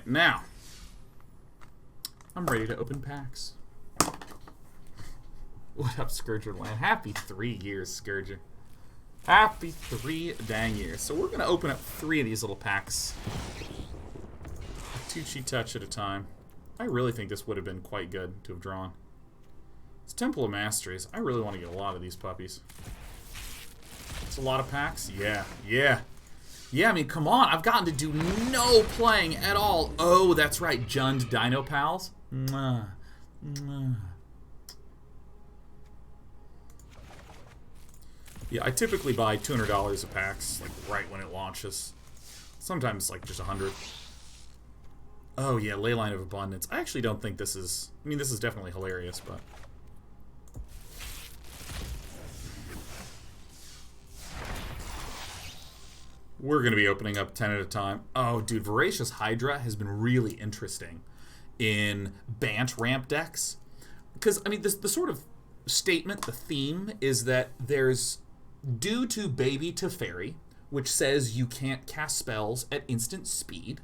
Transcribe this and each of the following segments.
Alright, now. I'm ready to open packs. What up, Scourger Land? Happy 3 years, Scourger. Happy 3 dang years. So we're going to open up 3 of these little packs. 2 cheat touch at a time. I really think this would have been quite good to have drawn. It's Temple of Masteries. I really want to get a lot of these puppies. It's a lot of packs? Yeah, yeah. Yeah, I mean, come on. I've gotten to do no playing at all. Oh, that's right. Jund Dino Pals. Mwah. Mwah. Yeah, I typically buy $200 of packs, like, right when it launches. Sometimes, like, just 100. Oh, yeah, Leyline of Abundance. I actually don't think this is... I mean, this is definitely hilarious, but... We're going to be opening up 10 at a time. Oh, dude, Voracious Hydra has been really interesting in Bant ramp decks. Because, I mean, the sort of statement, the theme, is that there's, due to Baby to Fairy, which says you can't cast spells at instant speed,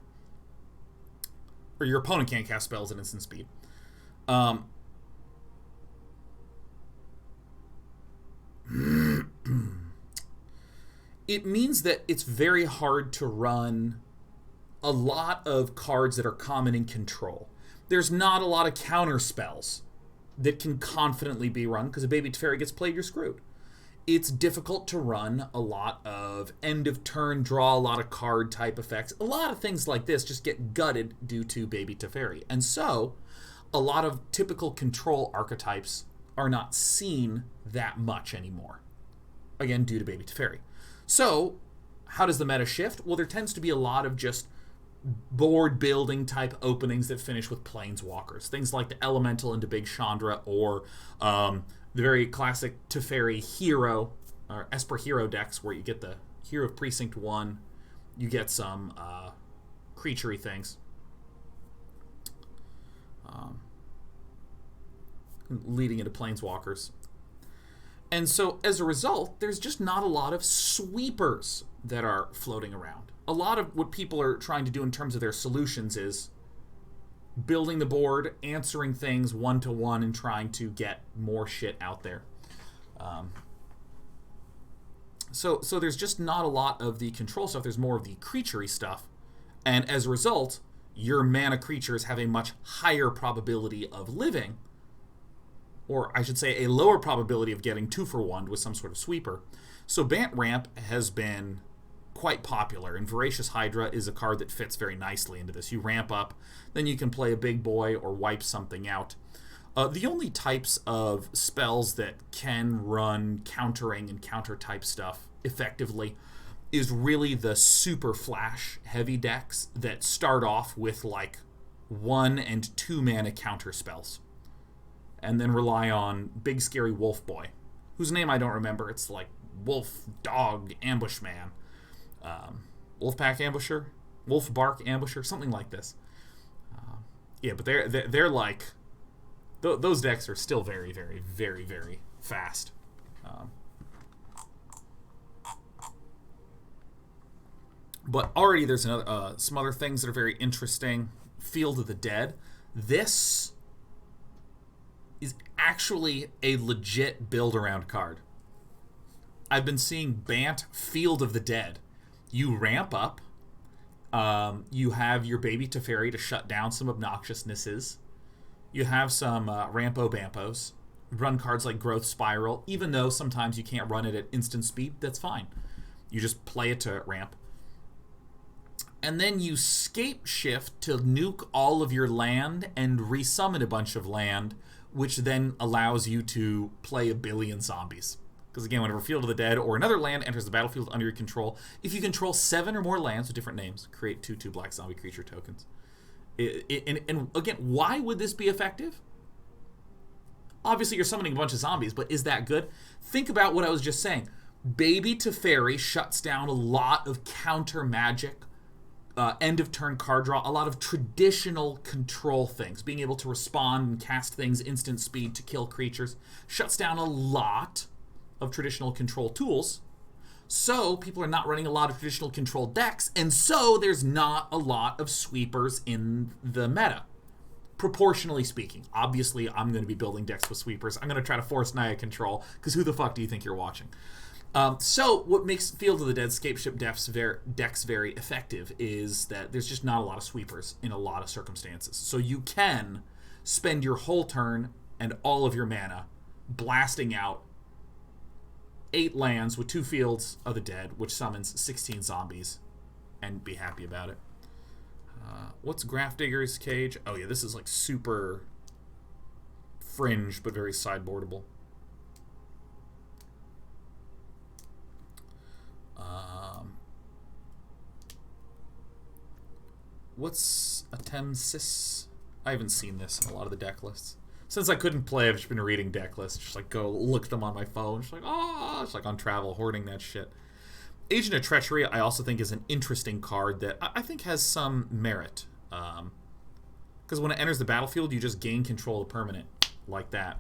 or your opponent can't cast spells at instant speed. It means that it's very hard to run a lot of cards that are common in Control. There's not a lot of counter spells that can confidently be run, because if Baby Fairy gets played, you're screwed. It's difficult to run a lot of end of turn, draw a lot of card type effects. A lot of things like this just get gutted due to Baby Teferi. And so, a lot of typical Control archetypes are not seen that much anymore. Again, due to Baby Teferi. So, how does the meta shift? Well, there tends to be a lot of just board building type openings that finish with Planeswalkers. Things like the Elemental into Big Chandra, or the very classic Teferi Hero, or Esper Hero decks, where you get the Hero of Precinct 1, you get some creature-y things. Leading into Planeswalkers. And so, as a result, there's just not a lot of sweepers that are floating around. A lot of what people are trying to do in terms of their solutions is building the board, answering things one-to-one, and trying to get more shit out there. So there's just not a lot of the Control stuff. There's more of the creature-y stuff. And as a result, your mana creatures have a much higher probability of living, or I should say a lower probability of getting 2-for-1 with some sort of sweeper. So Bant Ramp has been quite popular, and Voracious Hydra is a card that fits very nicely into this. You ramp up, then you can play a big boy or wipe something out. The only types of spells that can run countering and counter-type stuff effectively is really the super flash heavy decks that start off with like 1 and 2 mana counter spells, and then rely on Big Scary Wolf Boy, whose name I don't remember. It's like Wolf Dog Ambush Man, Wolfpack Ambusher, Wolf Bark Ambusher, something like this. Yeah, but they're like those decks are still very, very, very, very fast. But already there's another some other things that are very interesting. Field of the Dead. This is actually a legit build-around card. I've been seeing Bant Field of the Dead. You ramp up. You have your Baby Teferi to shut down some obnoxiousnesses. You have some Rampo Bampos. Run cards like Growth Spiral. Even though sometimes you can't run it at instant speed, that's fine. You just play it to ramp. And then you scape shift to nuke all of your land and resummon a bunch of land, which then allows you to play a billion zombies. Because again, whenever Field of the Dead or another land enters the battlefield under your control, if you control 7 or more lands with different names, create 2/2 black zombie creature tokens. And again, why would this be effective? Obviously, you're summoning a bunch of zombies, but is that good? Think about what I was just saying. Baby Teferi shuts down a lot of counter magic, end of turn card draw, a lot of traditional control things. Being able to respond and cast things instant speed to kill creatures shuts down a lot of traditional control tools. So people are not running a lot of traditional controlled decks, and so there's not a lot of sweepers in the meta. Proportionally speaking. Obviously, I'm going to be building decks with sweepers. I'm going to try to force Naya control, because who the fuck do you think you're watching? So what makes Field of the Dead Scapeship decks very effective is that there's just not a lot of sweepers in a lot of circumstances. So you can spend your whole turn and all of your mana blasting out 8 lands with 2 Fields of the Dead, which summons 16 zombies, and be happy about it. What's Grafdigger's Cage? Oh yeah, this is like super fringe, but very sideboardable. What's Atemsis? I haven't seen this in a lot of the deck lists. Since I couldn't play, I've just been reading deck lists. Just like go look them on my phone. Just like, oh, it's like on travel, hoarding that shit. Agent of Treachery, I also think is an interesting card that I think has some merit. Because when it enters the battlefield, you just gain control of permanent like that.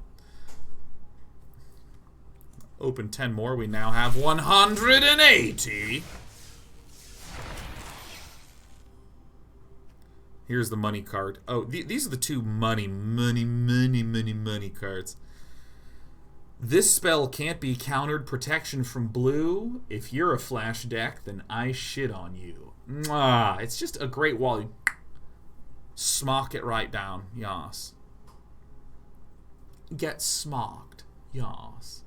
Open 10 more. We now have 180. Here's the money card. Oh, these are the 2 money cards. This spell can't be countered protection from blue. If you're a flash deck, then I shit on you. Mwah. It's just a great wall. You smock it right down. Yas. Get smocked. Yas.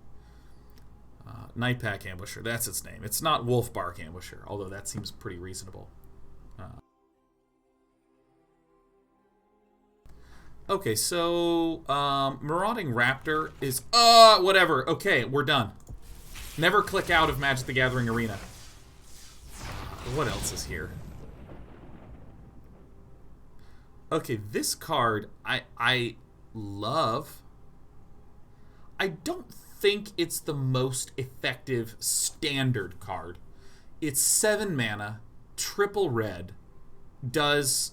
Nightpack Ambusher. That's its name. It's not Wolfbark Ambusher, although that seems pretty reasonable. Okay, so Marauding Raptor is whatever. Okay, we're done. Never click out of Magic the Gathering Arena. What else is here? Okay, this card I love. I don't think it's the most effective standard card. It's 7 mana, triple red, does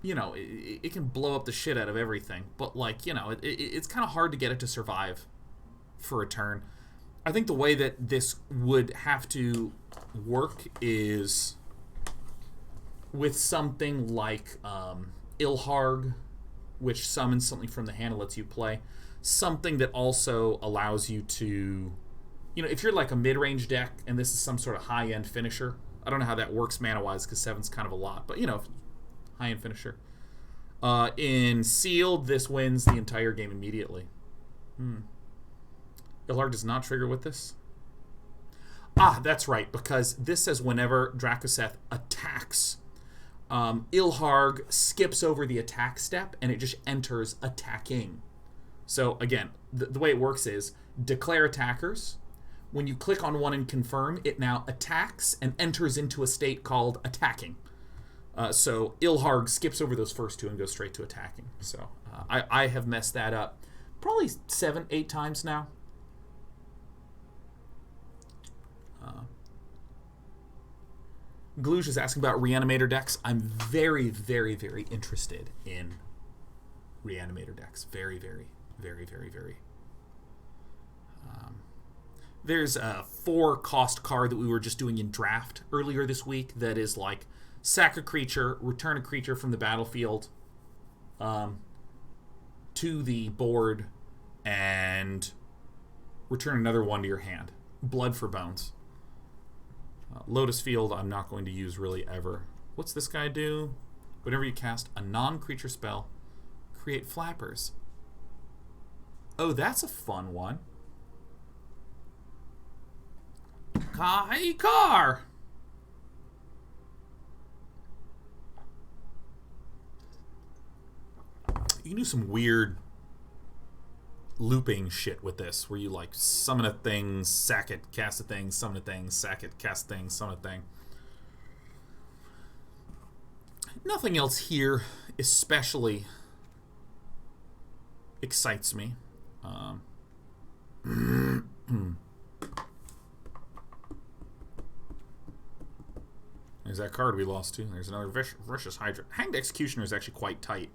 you know, it can blow up the shit out of everything, but like, you know, it's kind of hard to get it to survive for a turn. I think the way that this would have to work is with something like Ilharg, which summons something from the hand and lets you play. Something that also allows you to, you know, if you're like a mid-range deck and this is some sort of high-end finisher, I don't know how that works mana-wise because 7's kind of a lot, but, you know, high-end finisher. In Sealed, this wins the entire game immediately. Ilharg does not trigger with this. Ah, that's right, because this says whenever Dracoseth attacks, Ilharg skips over the attack step and it just enters attacking. So again, the way it works is declare attackers. When you click on one and confirm, it now attacks and enters into a state called attacking. So Ilharg skips over those first 2 and goes straight to attacking. So I have messed that up probably 7, 8 times now. Gluge is asking about Reanimator decks. I'm very, very, very interested in Reanimator decks. Very, very, very, very, very. There's a 4-cost card that we were just doing in draft earlier this week that is like sack a creature, return a creature from the battlefield to the board, and return another one to your hand. Blood for Bones. Lotus Field I'm not going to use really ever. What's this guy do? Whenever you cast a non-creature spell, create flappers. Oh, that's a fun one. Hey, car! You can do some weird looping shit with this, where you like summon a thing, sack it, cast a thing, summon a thing, sack it, cast a thing, summon a thing. Nothing else here especially excites me. There's that card we lost to. There's another voracious Hydra. Hanged Executioner is actually quite tight.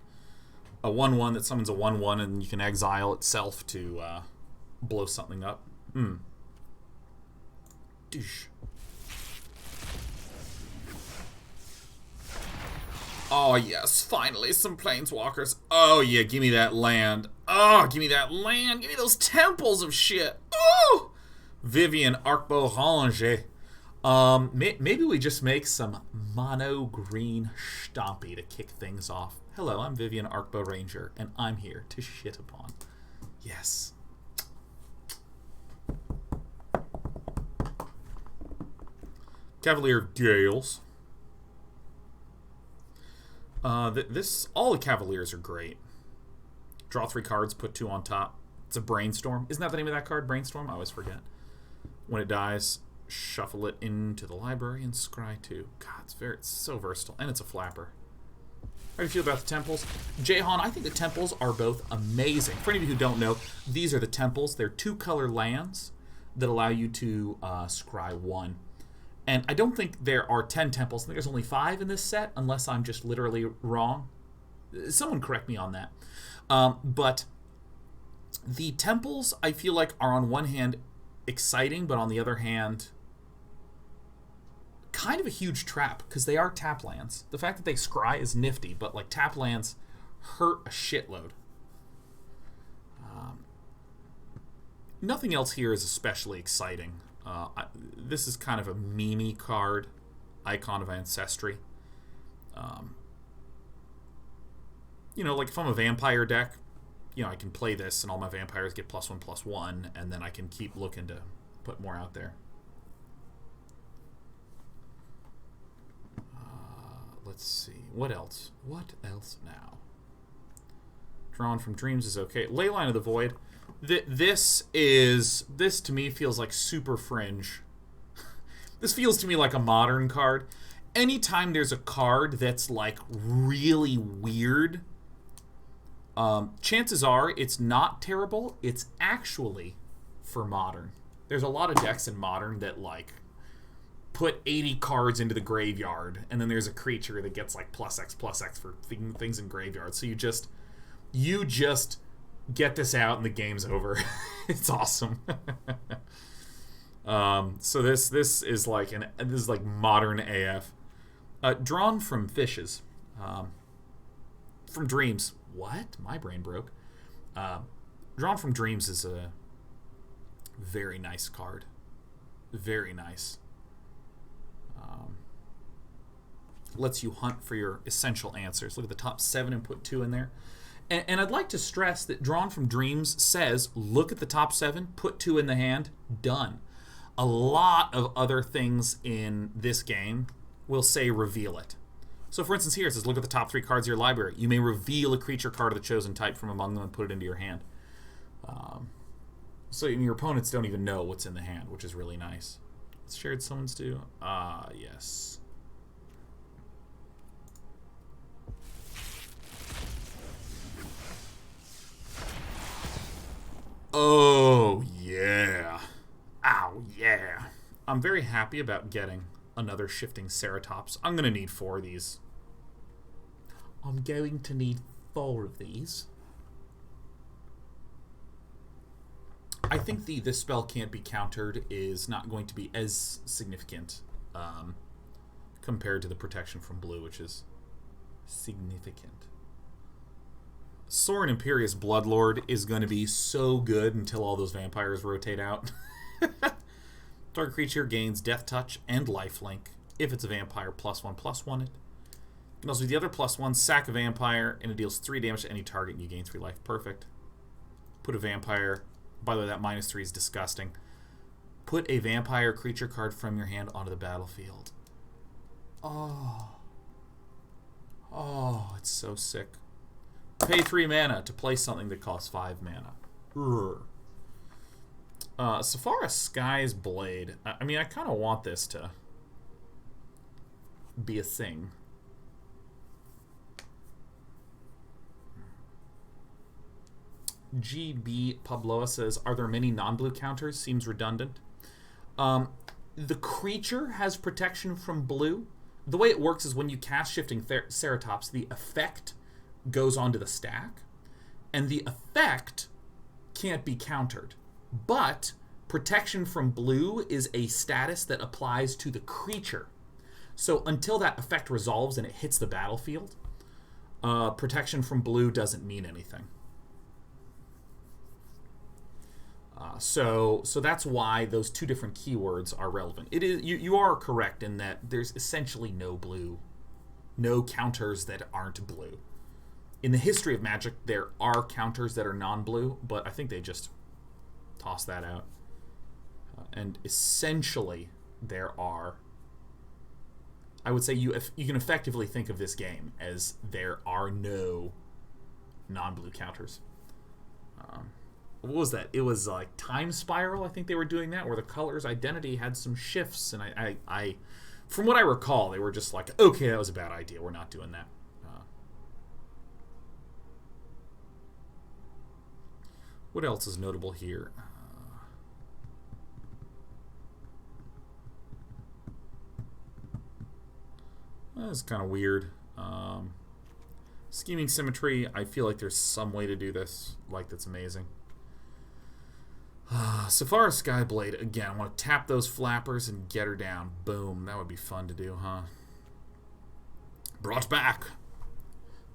a 1/1 that summons a 1/1 and you can exile itself to blow something up. Douche. Oh, yes, finally, some planeswalkers. Oh, yeah, give me that land. Oh, give me that land. Give me those temples of shit. Oh! Vivian Arcbow Ranger. Maybe we just make some mono green stompy to kick things off. Hello, I'm Vivian Arcbow Ranger, and I'm here to shit upon. Yes. Cavalier Gales. All the Cavaliers are great. Draw 3 cards, put 2 on top. It's a Brainstorm. Isn't that the name of that card? Brainstorm? I always forget. When it dies, shuffle it into the library and scry 2. God, it's so versatile. And it's a flapper. How do you feel about the temples? Jahan, I think the temples are both amazing. For any of you who don't know, these are the temples. They're 2-color lands that allow you to scry 1. And I don't think there are 10 temples. I think there's only 5 in this set, unless I'm just literally wrong. Someone correct me on that. But the temples, I feel like, are on one hand exciting, but on the other hand, kind of a huge trap, because they are tap lands. The fact that they scry is nifty, but like tap lands hurt a shitload. Nothing else here is especially exciting. This is kind of a meme-y card, Icon of Ancestry. You know, like if I'm a vampire deck, you know, I can play this and all my vampires get +1/+1, and then I can keep looking to put more out there. Let's see. What else? What else now? Drawn from Dreams is okay. Leyline of the Void. This to me feels like super fringe. This feels to me like a modern card. Anytime there's a card that's like really weird, chances are it's not terrible. It's actually for modern. There's a lot of decks in modern that like put 80 cards into the graveyard, and then there's a creature that gets like +X for things in graveyard. So you just get this out and the game's over. It's awesome. So this is like modern AF. Drawn from Fishes. From Dreams. What? My brain broke. Drawn from Dreams is a very nice card. Very nice. Lets you hunt for your essential answers. Look at the top 7 and put 2 in there. And I'd like to stress that Drawn from Dreams says, look at the top 7, put 2 in the hand, done. A lot of other things in this game will say reveal it. So for instance here it says, look at the top 3 cards of your library. You may reveal a creature card of the chosen type from among them and put it into your hand. So your opponents don't even know what's in the hand, which is really nice. It's shared summons too. Yes. Oh, yeah. Ow, yeah. I'm very happy about getting another Shifting Ceratops. I'm going to need 4 of these. I'm going to need 4 of these. I think this spell can't be countered is not going to be as significant compared to the protection from blue, which is significant. Sorin Imperious Bloodlord is going to be so good until all those vampires rotate out. Target creature gains Death Touch and Lifelink. If it's a vampire, +1/+1 it. You can also do the other +1, sack a vampire, and it deals 3 damage to any target and you gain 3 life. Perfect. Put a vampire. By the way, that -3 is disgusting. Put a vampire creature card from your hand onto the battlefield. Oh. Oh, it's so sick. Pay 3 mana to play something that costs 5 mana. Safara Sky's Blade. I mean, I kind of want this to be a thing. GB Pabloa says, are there many non-blue counters? Seems redundant. The creature has protection from blue. The way it works is when you cast Shifting Ceratops, the effect goes onto the stack, and the effect can't be countered. But protection from blue is a status that applies to the creature. So until that effect resolves and it hits the battlefield, protection from blue doesn't mean anything. So that's why those two different keywords are relevant. It is you are correct in that there's essentially no blue, no counters that aren't blue. In the history of Magic, there are counters that are non-blue, but I think they just toss that out. And essentially, there are. I would say you can effectively think of this game as there are no non-blue counters. What was that? It was like Time Spiral, I think they were doing that, where the color's identity had some shifts, and I from what I recall, they were just like, okay, that was a bad idea, we're not doing that. What else is notable here? That's kind of weird. Scheming Symmetry, I feel like there's some way to do this, like that's amazing. Safari Skyblade, again, I want to tap those flappers and get her down. Boom, that would be fun to do, huh? Brought back.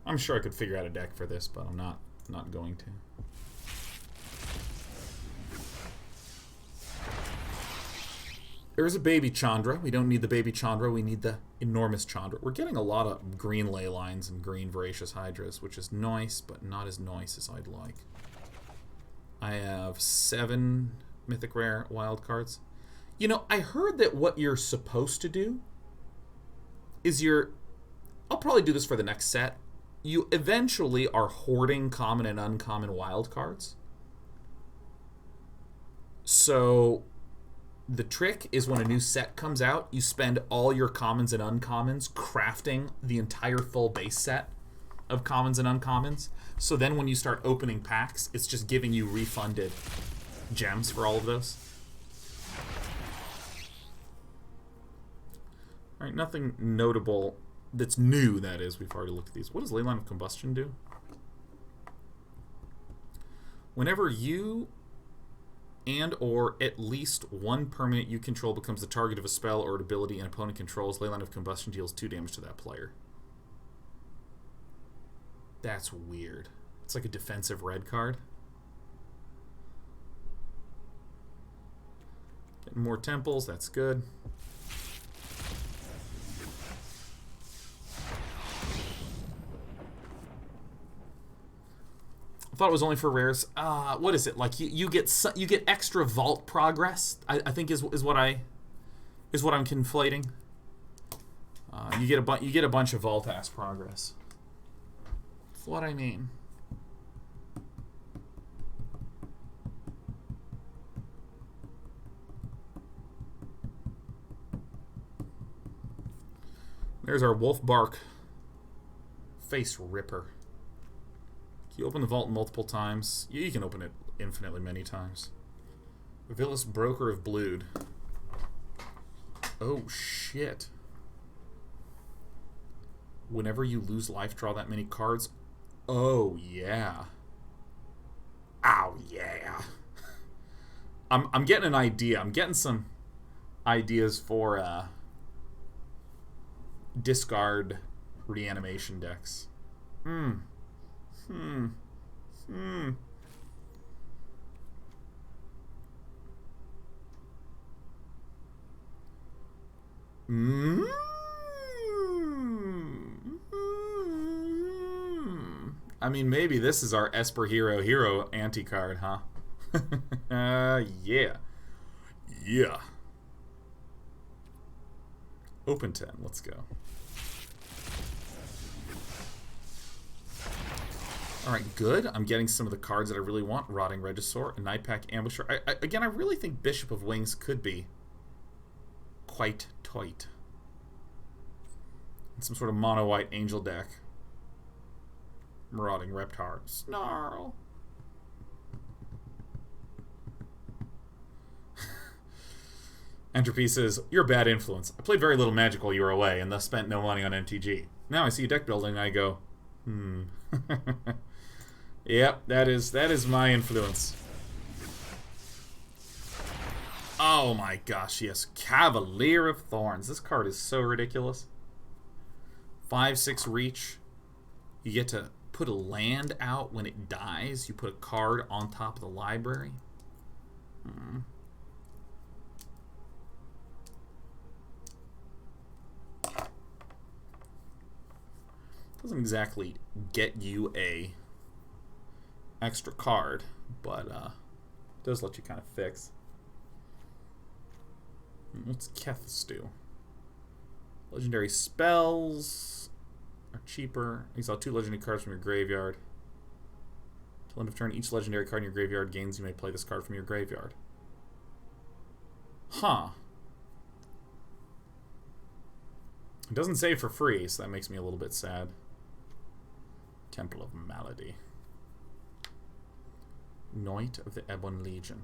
I'm sure I could figure out a deck for this, but I'm not going to. There's a baby Chandra. We don't need the baby Chandra. We need the enormous Chandra. We're getting a lot of green ley lines and green voracious Hydras, which is nice, but not as nice as I'd like. I have 7 Mythic Rare wild cards. You know, I heard that what you're supposed to do is I'll probably do this for the next set. You eventually are hoarding common and uncommon wild cards. So the trick is when a new set comes out, you spend all your commons and uncommons crafting the entire full base set of commons and uncommons. So then when you start opening packs, it's just giving you refunded gems for all of those. Alright, nothing notable that's new, that is. We've already looked at these. What does Leyline of Combustion do? Whenever you and or at least one permanent you control becomes the target of a spell or an ability an opponent controls, Leyline of Combustion deals 2 damage to that player. That's weird. It's like a defensive red card. Getting more temples, that's good. I thought it was only for rares. What is it? Like you get extra vault progress, I think is what I'm conflating. You get a bunch of vault ass progress. That's what I mean. There's our Wolf Bark Face Ripper. You open the vault multiple times. You can open it infinitely many times. Villainous Broker of Blood. Oh, shit. Whenever you lose life, draw that many cards. Oh, yeah. Oh, yeah. I'm getting an idea. I'm getting some ideas for discard reanimation decks. I mean, maybe this is our Esper Hero anti-card, huh? Yeah. Yeah. Open 10, let's go. Alright, good. I'm getting some of the cards that I really want. Rotting Regisaur, a Nightpack Ambusher. Again, I really think Bishop of Wings could be quite tight. Some sort of mono-white angel deck. Marauding Reptar. Snarl! Entropy says, you're a bad influence. I played very little Magic while you were away, and thus spent no money on MTG. Now I see you deck building, and I go, Yep, that is my influence. Oh my gosh, yes. Cavalier of Thorns. This card is so ridiculous. 5/6 reach. You get to put a land out when it dies. You put a card on top of the library. Doesn't exactly get you a extra card, but does let you kind of fix. What's Keth's do? Legendary spells are cheaper. Exile 2 legendary cards from your graveyard. Till end of turn, each legendary card in your graveyard gains. You may play this card from your graveyard. Huh. It doesn't say for free, so that makes me a little bit sad. Temple of Malady. Knight of the Ebon Legion.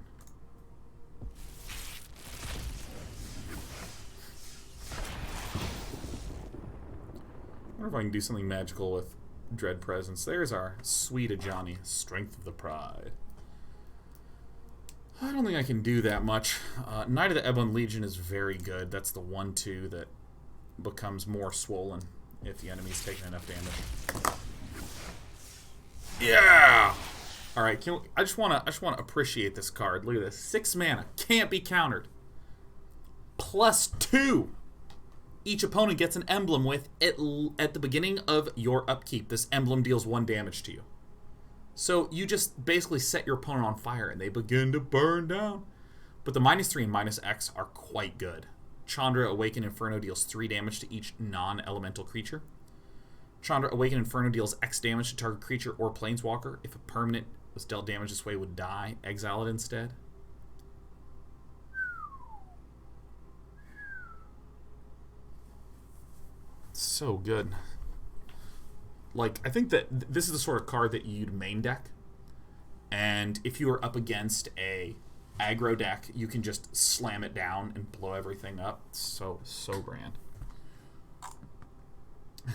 I wonder if I can do something magical with Dread Presence. There's our sweet Ajani, Strength of the Pride. I don't think I can do that much. Knight of the Ebon Legion is very good. That's the 1/2 that becomes more swollen if the enemy's taking enough damage. Yeah! Alright, I just wanna appreciate this card. Look at this. 6 mana. Can't be countered. +2. Each opponent gets an emblem with it at the beginning of your upkeep. This emblem deals 1 damage to you. So you just basically set your opponent on fire and they begin to burn down. But the -3 and -X are quite good. Chandra Awakened Inferno deals 3 damage to each non-elemental creature. Chandra Awakened Inferno deals X damage to target creature or planeswalker. If a permanent was dealt damage this way, would die. Exile it instead. So good. Like, I think that this is the sort of card that you'd main deck. And if you are up against a aggro deck, you can just slam it down and blow everything up. So grand.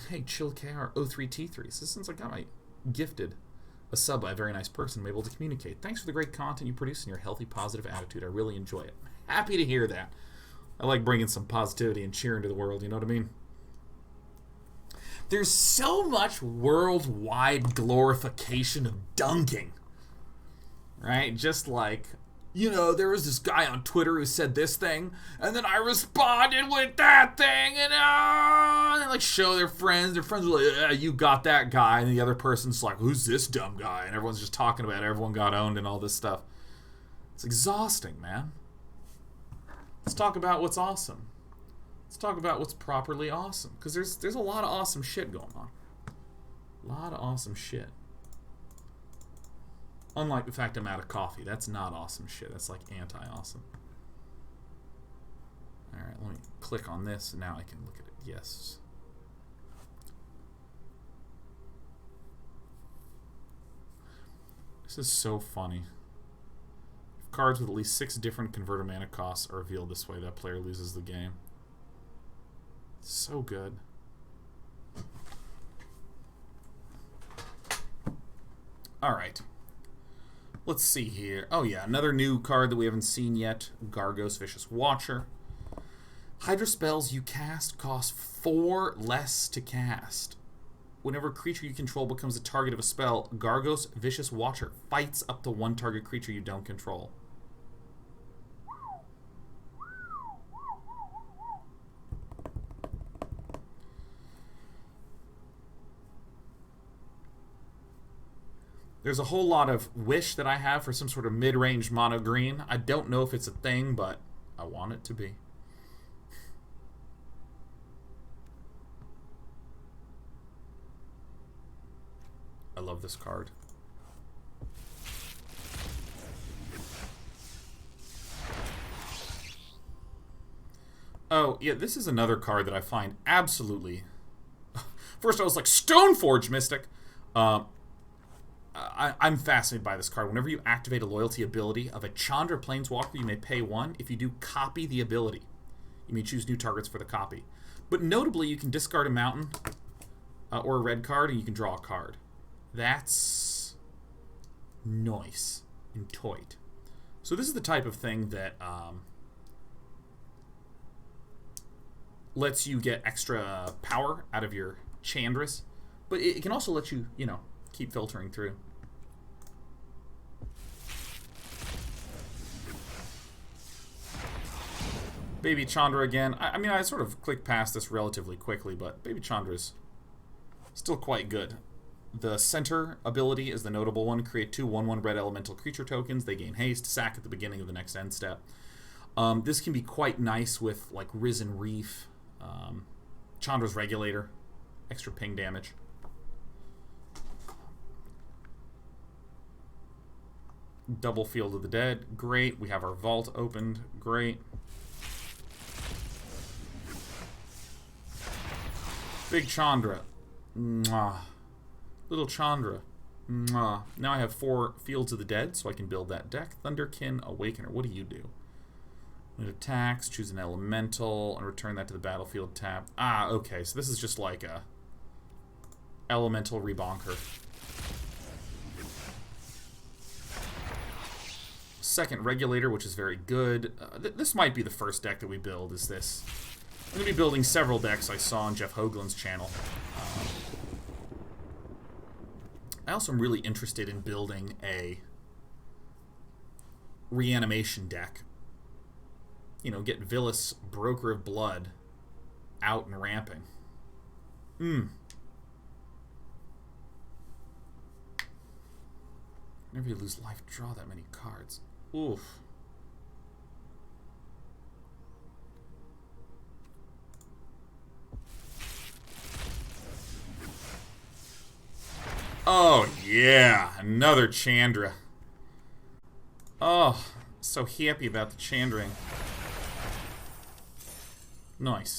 Hey, Chill KR 03T3. So since I got my gifted a sub by a very nice person, I'm able to communicate. Thanks for the great content you produce and your healthy, positive attitude. I really enjoy it. Happy to hear that. I like bringing some positivity and cheer into the world, you know what I mean? There's so much worldwide glorification of dunking. Right? Just like, you know, there was this guy on Twitter who said this thing, and then I responded with that thing, and they like show their friends. Their friends were like, yeah, you got that guy, and the other person's like, who's this dumb guy? And everyone's just talking about it. Everyone got owned and all this stuff. It's exhausting, man. Let's talk about what's awesome. Let's talk about what's properly awesome. Because there's a lot of awesome shit going on. A lot of awesome shit. Unlike the fact I'm out of coffee. That's not awesome shit. That's like anti-awesome. Alright, let me click on this. Now I can look at it. Yes. This is so funny. If cards with at least 6 different converter mana costs are revealed this way, that player loses the game. So good. Alright. Let's see here. Oh yeah, another new card that we haven't seen yet. Gargos Vicious Watcher. Hydra spells you cast cost 4 less to cast. Whenever a creature you control becomes the target of a spell, Gargos Vicious Watcher fights up to 1 target creature you don't control. There's a whole lot of wish that I have for some sort of mid-range mono green. I don't know if it's a thing, but I want it to be. I love this card. Oh, yeah, this is another card that I find absolutely... First I was like, Stoneforge Mystic! I'm fascinated by this card. Whenever you activate a loyalty ability of a Chandra Planeswalker, you may pay 1. If you do, copy the ability. You may choose new targets for the copy. But notably, you can discard a mountain, or a red card, and you can draw a card. That's nice and toit. So this is the type of thing that lets you get extra power out of your Chandras, but it can also let you, you know, keep filtering through. Baby Chandra again. I mean, I sort of clicked past this relatively quickly, but Baby Chandra's still quite good. The center ability is the notable one. Create 2 1/1 red elemental creature tokens. They gain haste. Sack at the beginning of the next end step. This can be quite nice with like Risen Reef, Chandra's Regulator, extra ping damage. Double Field of the Dead, great. We have our vault opened, great. Big Chandra. Mwah. Little Chandra. Mwah. Now I have 4 Fields of the Dead, so I can build that deck. Thunderkin, Awakener. What do you do? It attacks, choose an elemental, and return that to the battlefield tap. Ah, okay. So this is just like a elemental rebonker. Second Regulator, which is very good. This might be the first deck that we build, is this. I'm going to be building several decks I saw on Jeff Hoagland's channel. I also am really interested in building a reanimation deck. You know, get Villas, Broker of Blood, out and ramping. Whenever you lose life, draw that many cards. Oof. Oh, yeah. Another Chandra. Oh, so happy about the Chandring. Nice.